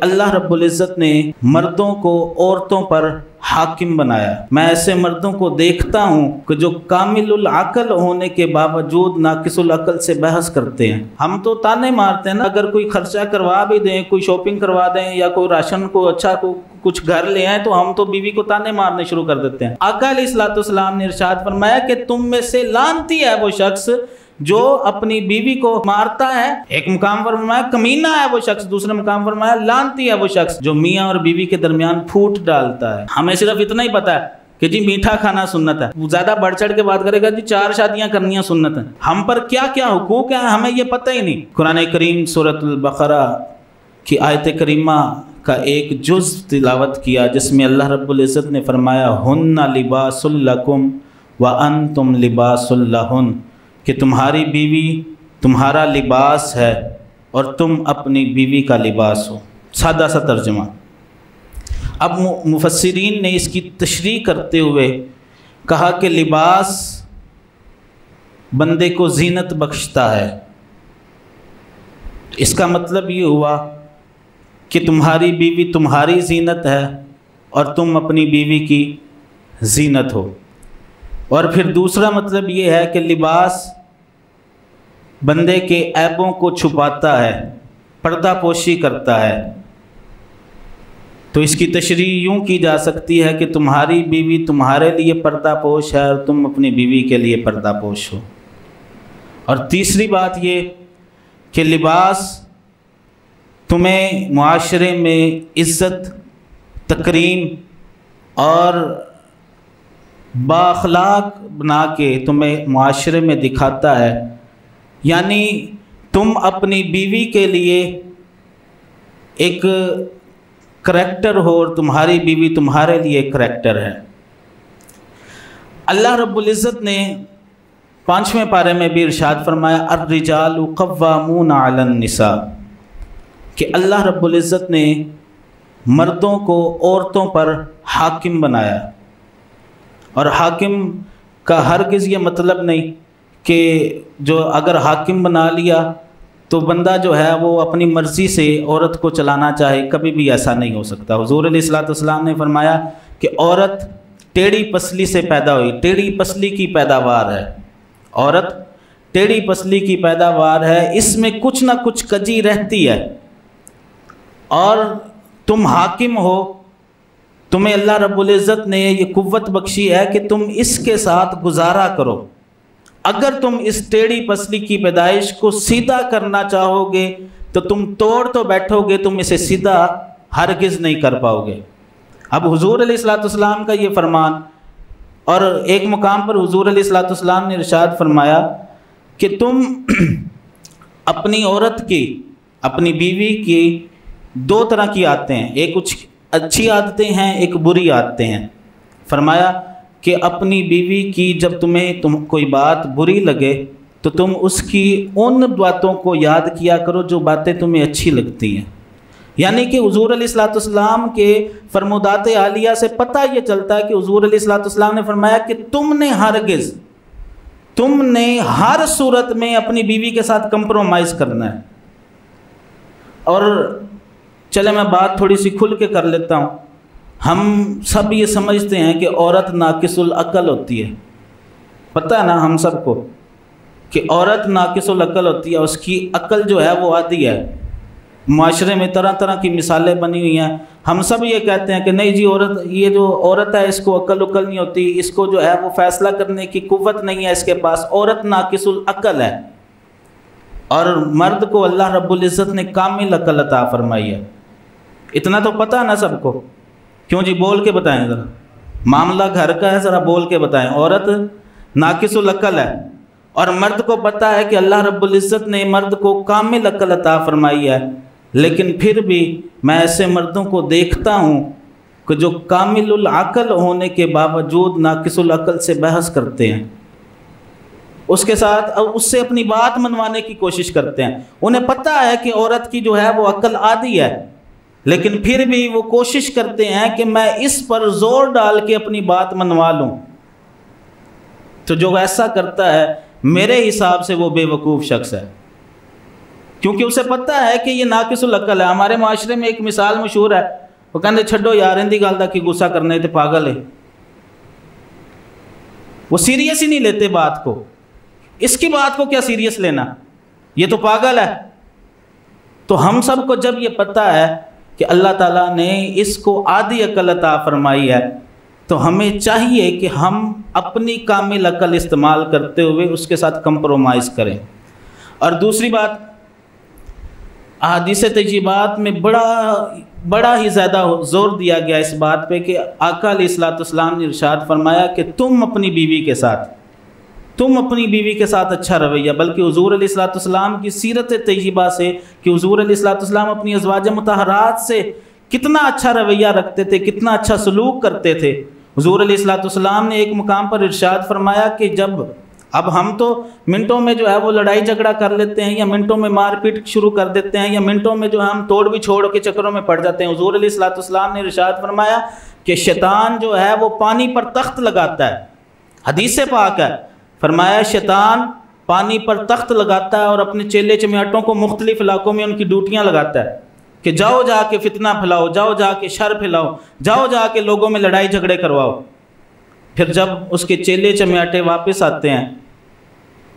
اللہ رب العزت نے مردوں کو عورتوں پر حاکم بنایا۔ میں ایسے مردوں کو دیکھتا ہوں کہ جو کامل العقل ہونے کے باوجود ناقص العقل سے بحث کرتے ہیں۔ ہم تو تانے مارتے ہیں نا، اگر کوئی خرچہ کروا بھی دیں، کوئی شاپنگ کروا دیں یا کوئی راشن کو اچھا کچھ گھر لے آئیں تو ہم تو بیوی کو تانے مارنے شروع کر دیتے ہیں۔ آقا علیہ الصلوۃ والسلام نے ارشاد فرمایا کہ تم میں سے لعنتی ہے وہ شخص جو اپنی بیوی کو مارتا ہے۔ ایک مقام پر فرمایا کمینہ ہے وہ شخص، دوسرے مقام پر فرمایا لعنتی ہے وہ شخص جو میاں اور بیوی کے درمیان پھوٹ ڈالتا ہے۔ ہمیں صرف اتنا ہی پتا ہے کہ جی میٹھا کھانا سنت ہے، زیادہ بڑھ چڑھ کے بات کرے گا جی 4 شادیاں کرنیاں سنت ہیں۔ ہم پر کیا کیا حقوق ہیں ہمیں یہ پتہ ہی نہیں۔ قرآن کریم سورۃ البقرہ کی آیت کریمہ کا ایک جز تلاوت کیا جس میں اللہ رب العزت نے فرمایا ہن لباس لکم وانتم لباس لہن، کہ تمہاری بیوی تمہارا لباس ہے اور تم اپنی بیوی کا لباس ہو۔ سادہ سا ترجمہ۔ اب مفسرین نے اس کی تشریح کرتے ہوئے کہا کہ لباس بندے کو زینت بخشتا ہے۔ اس کا مطلب یہ ہوا کہ تمہاری بیوی تمہاری زینت ہے اور تم اپنی بیوی کی زینت ہو۔ اور پھر دوسرا مطلب یہ ہے کہ لباس بندے کے عیبوں کو چھپاتا ہے، پردہ پوشی کرتا ہے۔ تو اس کی تشریح یوں کی جا سکتی ہے کہ تمہاری بیوی تمہارے لیے پردہ پوش ہے اور تم اپنی بیوی کے لیے پردہ پوش ہو۔ اور تیسری بات یہ کہ لباس تمہیں معاشرے میں عزت، تکریم اور بااخلاق بنا کے تمہیں معاشرے میں دکھاتا ہے، یعنی تم اپنی بیوی کے لیے ایک کریکٹر ہو اور تمہاری بیوی تمہارے لیے ایک کریکٹر ہے۔ اللہ رب العزت نے 5ویں پارے میں بھی ارشاد فرمایا الرجال قوامون علی النساء، کہ اللہ رب العزت نے مردوں کو عورتوں پر حاکم بنایا۔ اور حاکم کا ہرگز یہ مطلب نہیں کہ جو اگر حاکم بنا لیا تو بندہ جو ہے وہ اپنی مرضی سے عورت کو چلانا چاہے، کبھی بھی ایسا نہیں ہو سکتا۔ حضور علیہ الصلوۃ والسلام نے فرمایا کہ عورت ٹیڑھی پسلی سے پیدا ہوئی، ٹیڑھی پسلی کی پیداوار ہے، عورت ٹیڑھی پسلی کی پیداوار ہے، اس میں کچھ نہ کچھ کجی رہتی ہے۔ اور تم حاکم ہو، تمہیں اللہ رب العزت نے یہ قوت بخشی ہے کہ تم اس کے ساتھ گزارا کرو۔ اگر تم اس ٹیڑھی پسلی کی پیدائش کو سیدھا کرنا چاہو گے تو تم توڑ تو بیٹھو گے، تم اسے سیدھا ہرگز نہیں کر پاؤ گے۔ اب حضور علیہ الصلوۃ والسلام کا یہ فرمان، اور ایک مقام پر حضور علیہ الصلوۃ والسلام نے ارشاد فرمایا کہ تم اپنی عورت کی، اپنی بیوی کی 2 طرح کی عادتیں ہیں، ایک کچھ اچھی عادتیں ہیں، ایک بری عادتیں ہیں۔ فرمایا کہ اپنی بیوی کی جب تمہیں کوئی بات بری لگے تو تم اس کی ان باتوں کو یاد کیا کرو جو باتیں تمہیں اچھی لگتی ہیں۔ یعنی کہ حضور علیہ الصلوۃ والسلام کے فرمودات عالیہ سے پتہ یہ چلتا ہے کہ حضور علیہ الصلوۃ والسلام نے فرمایا کہ تم نے ہر صورت میں اپنی بیوی کے ساتھ کمپرومائز کرنا ہے۔ اور چلے میں بات تھوڑی سی کھل کے کر لیتا ہوں۔ ہم سب یہ سمجھتے ہیں کہ عورت ناقص العقل ہوتی ہے، پتہ ہے نا ہم سب کو کہ عورت ناقص العقل ہوتی ہے، اس کی عقل جو ہے وہ آدھی ہے۔ معاشرے میں طرح طرح کی مثالیں بنی ہوئی ہیں، ہم سب یہ کہتے ہیں کہ نہیں جی یہ جو عورت ہے اس کو عقل نہیں ہوتی، اس کو جو ہے وہ فیصلہ کرنے کی قوت نہیں ہے اس کے پاس، عورت ناقص العقل ہے۔ اور مرد کو اللہ رب العزت نے کامل عقل عطا فرمائی ہے۔ اتنا تو پتہ ہے نا سب کو، کیوں جی بول کے بتائیں ذرا، معاملہ گھر کا ہے، ذرا بول کے بتائیں۔ عورت ناقص العقل ہے اور مرد کو پتہ ہے کہ اللہ رب العزت نے مرد کو کامل عقل عطا فرمائی ہے، لیکن پھر بھی میں ایسے مردوں کو دیکھتا ہوں کہ جو کامل العقل ہونے کے باوجود ناقص العقل سے بحث کرتے ہیں، اس کے ساتھ اس سے اپنی بات منوانے کی کوشش کرتے ہیں۔ انہیں پتہ ہے کہ عورت کی جو ہے وہ عقل آدھی ہے، لیکن پھر بھی وہ کوشش کرتے ہیں کہ میں اس پر زور ڈال کے اپنی بات منوا لوں۔ تو جو ایسا کرتا ہے میرے حساب سے وہ بے وقوف شخص ہے، کیونکہ اسے پتہ ہے کہ یہ ناقص العقل ہے۔ ہمارے معاشرے میں ایک مثال مشہور ہے، وہ کہتے چھڈو یار اندی گل دا کی غصہ کرنے تے پاگل ہے، وہ سیریس ہی نہیں لیتے بات کو۔ اس کی بات کو کیا سیریس لینا، یہ تو پاگل ہے۔ تو ہم سب کو جب یہ پتہ ہے کہ اللہ تعالیٰ نے اس کو آدھی عقل عطا فرمائی ہے، تو ہمیں چاہیے کہ ہم اپنی کامل عقل استعمال کرتے ہوئے اس کے ساتھ کمپرومائز کریں۔ اور دوسری بات، احادیث طیبات میں بڑا ہی زیادہ زور دیا گیا اس بات پہ کہ آقا علیہ الصلوۃ والسلام نے ارشاد فرمایا کہ تم اپنی بیوی کے ساتھ اچھا رویہ، بلکہ حضور علیہ الصلوۃ والسلام کی سیرت طیبہ سے کہ حضور علیہ الصلوۃ والسلام اپنی ازواج مطہرات سے کتنا اچھا رویہ رکھتے تھے، کتنا اچھا سلوک کرتے تھے۔ حضور علیہ الصلوۃ والسلام نے ایک مقام پر ارشاد فرمایا کہ اب ہم تو منٹوں میں جو ہے وہ لڑائی جھگڑا کر لیتے ہیں، یا منٹوں میں مار پیٹ شروع کر دیتے ہیں، یا منٹوں میں جو ہے ہم توڑ بھی چھوڑ کے چکروں میں پڑ جاتے ہیں۔ حضور علیہ الصلوۃ والسلام نے ارشاد فرمایا کہ شیطان جو ہے وہ پانی پر تخت لگاتا ہے، حدیث پاک ہے، فرمایا شیطان پانی پر تخت لگاتا ہے اور اپنے چیلے چمیاٹوں کو مختلف علاقوں میں ان کی ڈیوٹیاں لگاتا ہے کہ جاؤ جا کے فتنہ پھیلاؤ، جاؤ جا کے شر پھیلاؤ، جاؤ جا کے لوگوں میں لڑائی جھگڑے کرواؤ۔ پھر جب اس کے چیلے چمیاٹے واپس آتے ہیں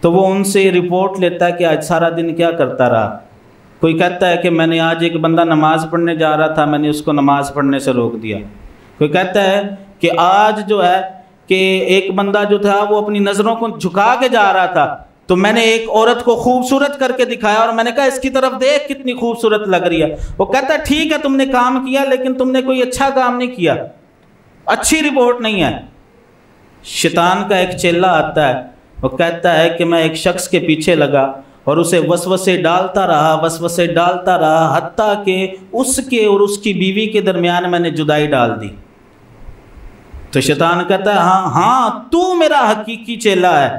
تو وہ ان سے رپورٹ لیتا ہے کہ آج سارا دن کیا کرتا رہا۔ کوئی کہتا ہے کہ میں نے آج ایک بندہ نماز پڑھنے جا رہا تھا، میں نے اس کو نماز پڑھنے سے روک دیا۔ کوئی کہتا ہے کہ آج جو ہے کہ ایک بندہ جو تھا وہ اپنی نظروں کو جھکا کے جا رہا تھا، تو میں نے ایک عورت کو خوبصورت کر کے دکھایا اور میں نے کہا اس کی طرف دیکھ کتنی خوبصورت لگ رہی ہے۔ وہ کہتا ہے ٹھیک ہے تم نے کام کیا، لیکن تم نے کوئی اچھا کام نہیں کیا، اچھی رپورٹ نہیں ہے۔ شیطان کا ایک چیلا آتا ہے، وہ کہتا ہے کہ میں ایک شخص کے پیچھے لگا اور اسے وسوسے ڈالتا رہا حتیٰ کہ اس کے اور اس کی بیوی کے درمیان میں نے جدائی ڈال دی۔ تو شیطان کہتا ہے ہاں تو میرا حقیقی چیلا ہے،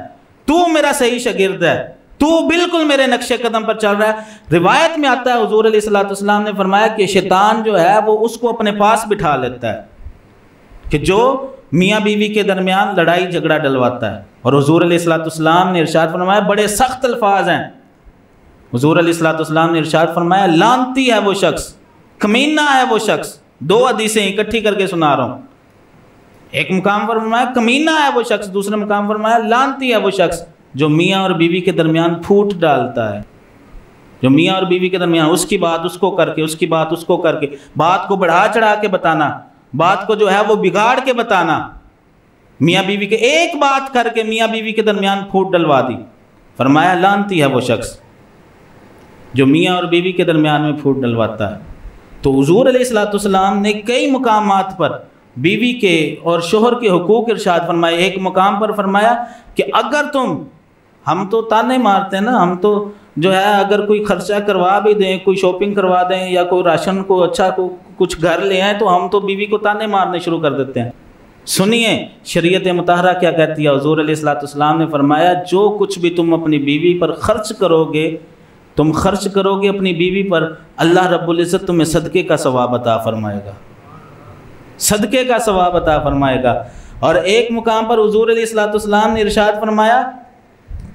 تو میرا صحیح شاگرد ہے، تو بالکل میرے نقش قدم پر چل رہا ہے۔ روایت میں آتا ہے حضور علیہ الصلوۃ والسلام نے فرمایا کہ شیطان جو ہے وہ اس کو اپنے پاس بٹھا لیتا ہے کہ جو میاں بیوی کے درمیان لڑائی جھگڑا ڈلواتا ہے۔ اور حضور علیہ الصلوۃ والسلام نے ارشاد فرمایا، بڑے سخت الفاظ ہیں، حضور علیہ الصلوۃ والسلام نے ارشاد فرمایا لعنتی ہے وہ شخص، کمینہ ہے وہ شخص۔ دو حدیثیں اکٹھی کر کے سنا رہا ہوں، ایک مقام پر فرمایا کمینہ ہے وہ شخص، دوسرے مقام پر فرمایا لعنتی ہے وہ شخص جو میاں اور بیوی کے درمیان پھوٹ ڈالتا ہے، جو میاں اور بیوی کے درمیان اس کی بات اس کو کر کے، اس کی بات اس کو کر کے، بات کو بڑھا چڑھا کے بتانا، بات کو جو ہے وہ بگاڑ کے بتانا، میاں بیوی کے ایک بات کر کے میاں بیوی کے درمیان پھوٹ ڈلوا دی۔ فرمایا لعنتی ہے وہ شخص جو میاں اور بیوی کے درمیان میں پھوٹ ڈلواتا ہے۔ تو حضور علیہ الصلوۃ والسلام نے کئی مقامات پر بیوی کے اور شوہر کے حقوق ارشاد فرمائے۔ ایک مقام پر فرمایا کہ اگر ہم تو تانے مارتے ہیں نا، ہم تو جو ہے اگر کوئی خرچہ کروا بھی دیں، کوئی شاپنگ کروا دیں یا کوئی راشن کو اچھا کچھ گھر لے آئیں تو ہم تو بیوی کو تانے مارنے شروع کر دیتے ہیں۔ سنیے شریعت مطہرہ کیا کہتی ہے۔ حضور علیہ الصلوۃ والسلام نے فرمایا جو کچھ بھی تم اپنی بیوی پر خرچ کرو گے اپنی بیوی پر، اللہ رب العزت تمہیں صدقے کا ثواب عطا فرمائے گا، صدقے کا ثواب عطا فرمائے گا۔ اور ایک مقام پر حضور علیہ الصلوۃ والسلام نے ارشاد فرمایا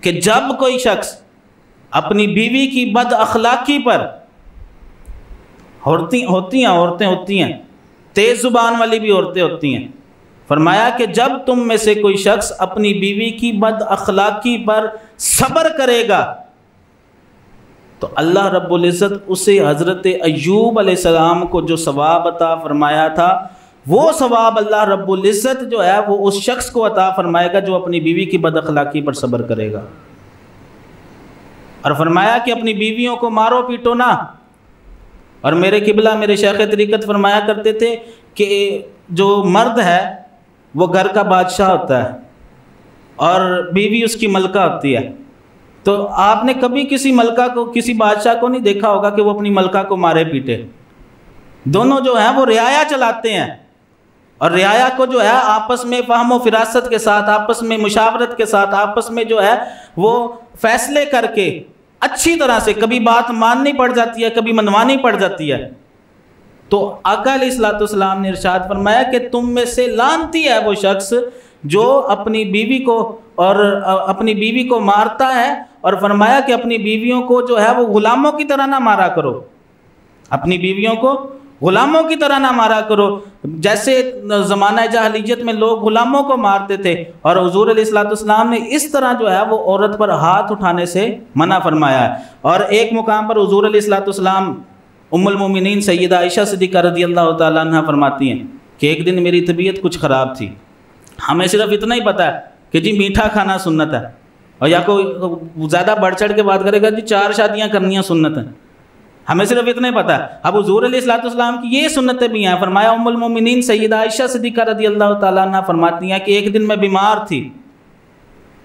کہ جب کوئی شخص اپنی بیوی کی بد اخلاقی پر، عورتیں ہوتی ہیں تیز زبان والی بھی عورتیں ہوتی ہیں، فرمایا کہ جب تم میں سے کوئی شخص اپنی بیوی کی بد اخلاقی پر صبر کرے گا تو اللہ رب العزت اسے حضرت ایوب علیہ السلام کو جو ثواب عطا فرمایا تھا وہ ثواب اللہ رب العزت جو ہے وہ اس شخص کو عطا فرمائے گا جو اپنی بیوی کی بد اخلاقی پر صبر کرے گا۔ اور فرمایا کہ اپنی بیویوں کو مارو پیٹو نہ۔ اور میرے قبلہ میرے شیخ طریقت فرمایا کرتے تھے کہ جو مرد ہے وہ گھر کا بادشاہ ہوتا ہے اور بیوی اس کی ملکہ ہوتی ہے، تو آپ نے کبھی کسی ملکہ کو، کسی بادشاہ کو نہیں دیکھا ہوگا کہ وہ اپنی ملکہ کو مارے پیٹے۔ دونوں جو ہیں وہ رعایا چلاتے ہیں، اور رعایا کو جو ہے آپس میں فہم و فراست کے ساتھ، آپس میں مشاورت کے ساتھ، آپس میں جو ہے وہ فیصلے کر کے اچھی طرح سے، کبھی بات ماننی پڑ جاتی ہے، کبھی منوانی پڑ جاتی ہے۔ تو آقا علیہ الصلوۃ والسلام نے ارشاد فرمایا کہ تم میں سے لعنتی ہے وہ شخص جو اپنی بیوی کو مارتا ہے اور فرمایا کہ اپنی بیویوں کو جو ہے وہ غلاموں کی طرح نہ مارا کرو، اپنی بیویوں کو غلاموں کی طرح نہ مارا کرو، جیسے زمانہ جاہلیت میں لوگ غلاموں کو مارتے تھے، اور حضور علیہ الصلوۃ والسلام نے اس طرح جو ہے وہ عورت پر ہاتھ اٹھانے سے منع فرمایا ہے۔ اور ایک مقام پر حضور علیہ الصلوۃ والسلام ام المومنین سیدہ عائشہ صدیقہ رضی اللہ تعالیٰ عنہ فرماتی ہیں کہ ایک دن میری طبیعت کچھ خراب تھی، ہمیں صرف اتنا ہی پتہ ہے کہ جی میٹھا کھانا سنت ہے، اور یا کوئی زیادہ بڑھ چڑھ کے بات کرے گا جی 4 شادیاں کرنیاں سنت ہیں، ہمیں صرف اتنا ہی پتہ ہے۔ اب حضور علیہ الصلوۃ والسلام کی یہ سنتیں بھی ہیں۔ فرمایا ام المومنین سیدہ عائشہ صدیقہ رضی اللہ تعالیٰ عنہ فرماتی ہیں کہ ایک دن میں بیمار تھی،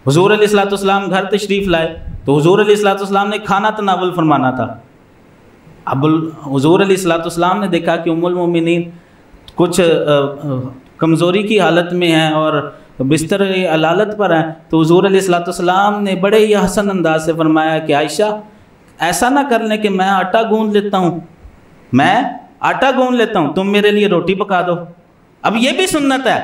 حضور علیہ الصلوۃ والسلام گھر تشریف لائے تو حضور علیہ الصلوۃ والسلام نے کھانا تناول فرمانا تھا۔ اب حضور علیہ الصلوۃ والسلام نے دیکھا کہ ام المومنین کچھ کمزوری کی حالت میں ہیں اور بستر علالت پر ہیں، تو حضور علیہ الصلوۃ والسلام نے بڑے ہی حسن انداز سے فرمایا کہ عائشہ ایسا نہ کر لیں کہ میں آٹا گوندھ لیتا ہوں، میں آٹا گوندھ لیتا ہوں، تم میرے لیے روٹی پکا دو۔ اب یہ بھی سنت ہے،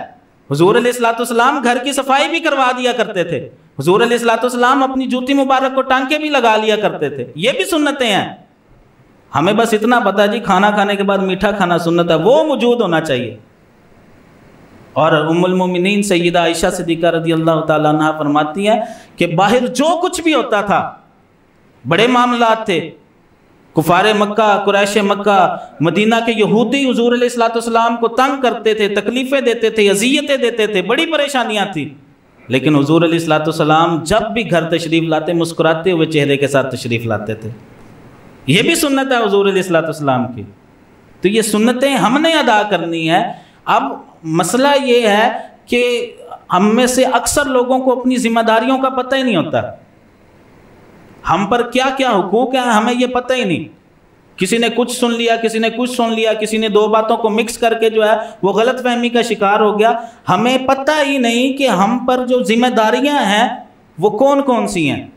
حضور علیہ الصلوۃ والسلام گھر کی صفائی بھی کروا دیا کرتے تھے، حضور علیہ الصلوۃ والسلام اپنی جوتی مبارک کو ٹانکے بھی لگا لیا کرتے تھے، یہ بھی سنتیں ہیں۔ ہمیں بس اتنا پتہ جی کھانا کھانے کے بعد میٹھا کھانا سنت ہے، وہ موجود ہونا چاہیے۔ اور ام المومنین سیدہ عائشہ صدیقہ رضی اللہ تعالیٰ عنہ فرماتی ہیں کہ باہر جو کچھ بھی ہوتا تھا، بڑے معاملات تھے، کفار مکہ، قریش مکہ، مدینہ کے یہودی حضور علیہ الصلوۃ والسلام کو تنگ کرتے تھے، تکلیفیں دیتے تھے، اذیتیں دیتے تھے، بڑی پریشانیاں تھیں، لیکن حضور علیہ الصلوۃ والسلام جب بھی گھر تشریف لاتے مسکراتے ہوئے چہرے کے ساتھ تشریف لاتے تھے۔ یہ بھی سنت ہے حضور علیہ الصلوۃ والسلام کی۔ تو یہ سنتیں ہم نے ادا کرنی ہے۔ اب مسئلہ یہ ہے کہ ہم میں سے اکثر لوگوں کو اپنی ذمہ داریوں کا پتہ ہی نہیں ہوتا، ہم پر کیا کیا حقوق ہیں ہمیں یہ پتہ ہی نہیں، کسی نے کچھ سن لیا، کسی نے کچھ سن لیا، کسی نے 2 باتوں کو مکس کر کے جو ہے وہ غلط فہمی کا شکار ہو گیا، ہمیں پتہ ہی نہیں کہ ہم پر جو ذمہ داریاں ہیں وہ کون کون سی ہیں۔